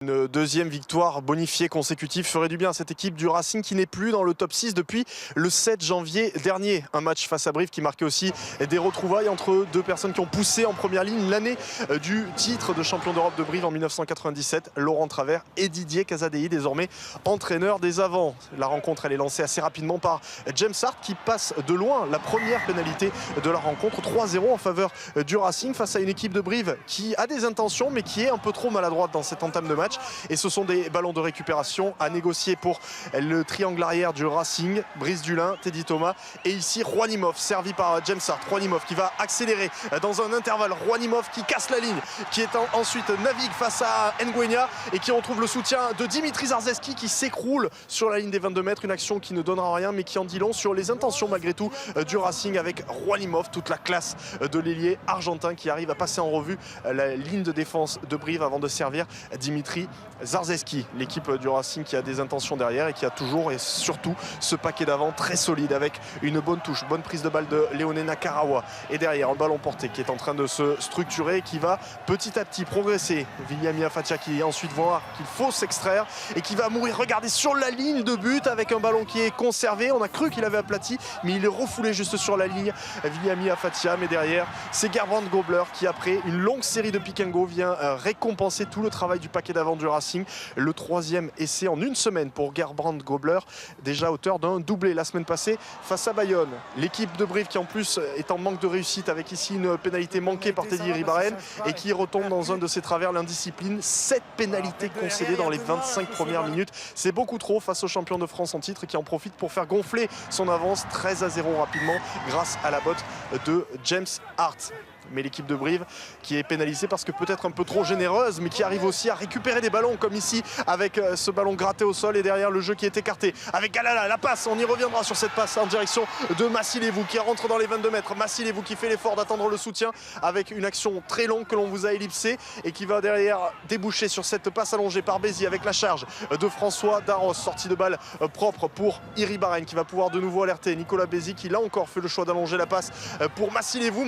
Une deuxième victoire bonifiée consécutive ferait du bien à cette équipe du Racing qui n'est plus dans le top 6 depuis le 7 janvier dernier. Un match face à Brive qui marquait aussi des retrouvailles entre deux personnes qui ont poussé en première ligne l'année du titre de champion d'Europe de Brive en 1997, Laurent Travers et Didier Casadei, désormais entraîneur des avants. La rencontre elle est lancée assez rapidement par James Hart qui passe de loin la première pénalité de la rencontre, 3-0 en faveur du Racing face à une équipe de Brive qui a des intentions mais qui est un peu trop maladroite dans cette entame de match. Et ce sont des ballons de récupération à négocier pour le triangle arrière du Racing. Brice Dulin, Teddy Thomas et ici Juanimov, servi par James Hart. Juanimov qui va accélérer dans un intervalle. Juanimov qui casse la ligne, qui est ensuite navigue face à Nguenia et qui retrouve le soutien de Dimitri Zarzeski qui s'écroule sur la ligne des 22 mètres. Une action qui ne donnera rien mais qui en dit long sur les intentions malgré tout du Racing avec Juanimov, toute la classe de l'ailier argentin qui arrive à passer en revue la ligne de défense de Brive avant de servir Dimitri Zarzeski. L'équipe du Racing qui a des intentions derrière et qui a toujours et surtout ce paquet d'avant très solide avec une bonne touche, bonne prise de balle de Léoné Nakarawa. Et derrière un ballon porté qui est en train de se structurer et qui va petit à petit progresser. Viliami Afatia qui ensuite voit qu'il faut s'extraire et qui va mourir, regardez, sur la ligne de but avec un ballon qui est conservé. On a cru qu'il avait aplati mais il est refoulé juste sur la ligne, Viliami Afatia. Mais derrière c'est Gerbrand Gobler qui après une longue série de pick and go vient récompenser tout le travail du paquet d'avant du Racing. Le troisième essai en une semaine pour Gerbrand Gobler, déjà auteur d'un doublé la semaine passée face à Bayonne. L'équipe de Brive qui en plus est en manque de réussite avec ici une pénalité manquée par Teddy Iribarren et qui retombe dans un de ses travers, l'indiscipline. 7 pénalités concédées dans les 25 premières minutes. C'est beaucoup trop face au champion de France en titre qui en profite pour faire gonfler son avance 13-0 rapidement grâce à la botte de James Hart. Mais l'équipe de Brive qui est pénalisée parce que peut-être un peu trop généreuse mais qui arrive aussi à récupérer des ballons comme ici avec ce ballon gratté au sol et derrière le jeu qui est écarté avec Galala, la passe, on y reviendra sur cette passe en direction de Massilevou qui rentre dans les 22 mètres. Massilevou qui fait l'effort d'attendre le soutien avec une action très longue que l'on vous a ellipsée et qui va derrière déboucher sur cette passe allongée par Bézi avec la charge de François Darros, sortie de balle propre pour Iribarren qui va pouvoir de nouveau alerter Nicolas Bézi qui là encore fait le choix d'allonger la passe pour Massilevou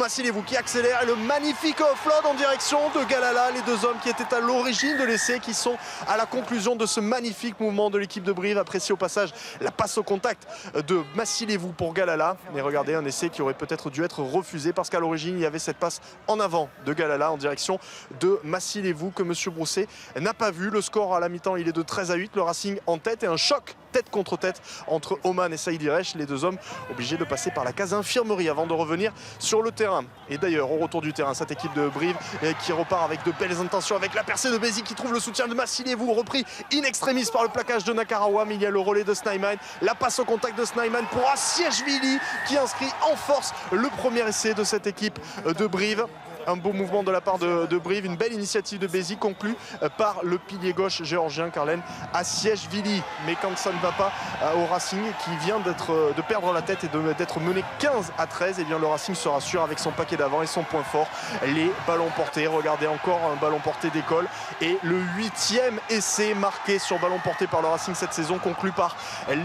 qui accélère. Et le magnifique offload en direction de Galala, les deux hommes qui étaient à l'origine de l'essai qui sont à la conclusion de ce magnifique mouvement de l'équipe de Brive. Apprécié au passage la passe au contact de Massilevou pour Galala. Mais regardez, un essai qui aurait peut-être dû être refusé parce qu'à l'origine il y avait cette passe en avant de Galala en direction de Massilevou que M. Brousset n'a pas vu. Le score à la mi-temps il est de 13-8, le Racing en tête et un choc tête contre tête entre Oman et Saïd Iresh, les deux hommes obligés de passer par la case infirmerie avant de revenir sur le terrain. Et d'ailleurs au retour du terrain, cette équipe de Brive qui repart avec de belles intentions, avec la percée de Bézi qui trouve le soutien de Massilevou, repris in extremis par le plaquage de Nakarawa, mais il y a le relais de Snyman, la passe au contact de Snyman pour Assièchevili qui inscrit en force le premier essai de cette équipe de Brive. Un beau mouvement de la part de Brive, une belle initiative de Bézi conclue par le pilier gauche géorgien Karlen Assièchevili. Mais quand ça ne va pas au Racing qui vient de perdre la tête et d'être mené 15-13, et bien le Racing se rassure avec son paquet d'avant et son point fort, les ballons portés. Regardez encore un ballon porté d'école et le 8e essai marqué sur ballon porté par le Racing cette saison conclu par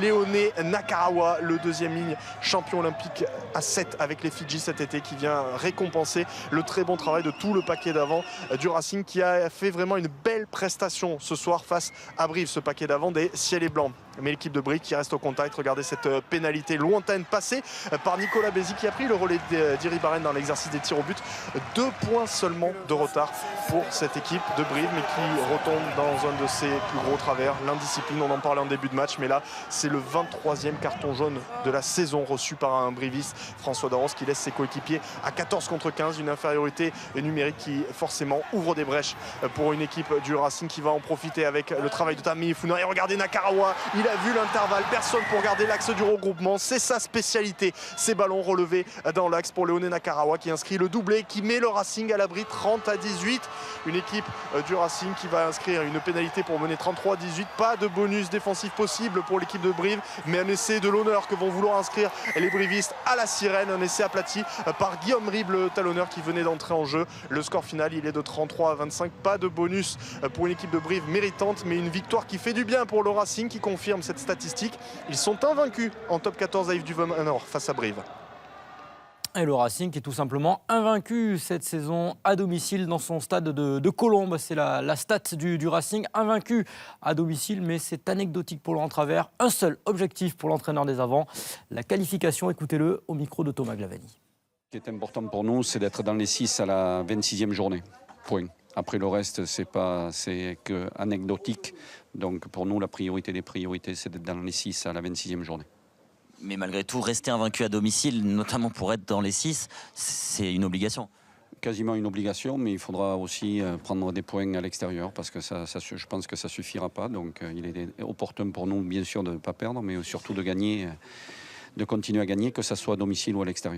Léoné Nakarawa, le deuxième ligne champion olympique à 7 avec les Fidji cet été qui vient récompenser le très bon travail de tout le paquet d'avant du Racing qui a fait vraiment une belle prestation ce soir face à Brive, ce paquet d'avant des ciels et blancs. Mais l'équipe de Brive qui reste au contact, regardez cette pénalité lointaine passée par Nicolas Bézi qui a pris le relais d'Iribarren dans l'exercice des tirs au but. 2 points seulement de retard pour cette équipe de Brive mais qui retombe dans un de ses plus gros travers, l'indiscipline. On en parlait en début de match mais là c'est le 23e carton jaune de la saison reçu par un briviste, François Darros, qui laisse ses coéquipiers à 14 contre 15, une infériorité numérique qui forcément ouvre des brèches pour une équipe du Racing qui va en profiter avec le travail de Tami Funa. Et regardez Nakarawa, il a vu l'intervalle, personne pour garder l'axe du regroupement, c'est sa spécialité, ces ballons relevés dans l'axe pour Léoné Nakarawa qui inscrit le doublé, qui met le Racing à l'abri 30-18. Une équipe du Racing qui va inscrire une pénalité pour mener 33-18, pas de bonus défensif possible pour l'équipe de Brive, mais un essai de l'honneur que vont vouloir inscrire les brivistes à la sirène, un essai aplati par Guillaume Ribes, le talonneur qui venait d'entrer en jeu. Le score final il est de 33-25, pas de bonus pour une équipe de Brive méritante, mais une victoire qui fait du bien pour le Racing qui confirme cette statistique. Ils sont invaincus en top 14 à Yves Duveau Nord face à Brive. Et le Racing qui est tout simplement invaincu cette saison à domicile dans son stade de Colombes. C'est la stat du Racing, invaincu à domicile, mais c'est anecdotique pour Laurent Travers. Un seul objectif pour l'entraîneur des avants, la qualification. Écoutez-le au micro de Thomas Glavani. Ce qui est important pour nous, c'est d'être dans les 6 à la 26e journée. Point. Après le reste, c'est que anecdotique. Donc pour nous, la priorité des priorités, c'est d'être dans les 6 à la 26e journée. Mais malgré tout, rester invaincu à domicile, notamment pour être dans les 6, c'est une obligation. Quasiment une obligation, mais il faudra aussi prendre des points à l'extérieur parce que je pense que ça ne suffira pas. Donc il est opportun pour nous, bien sûr, de ne pas perdre, mais surtout de gagner, de continuer à gagner, que ce soit à domicile ou à l'extérieur.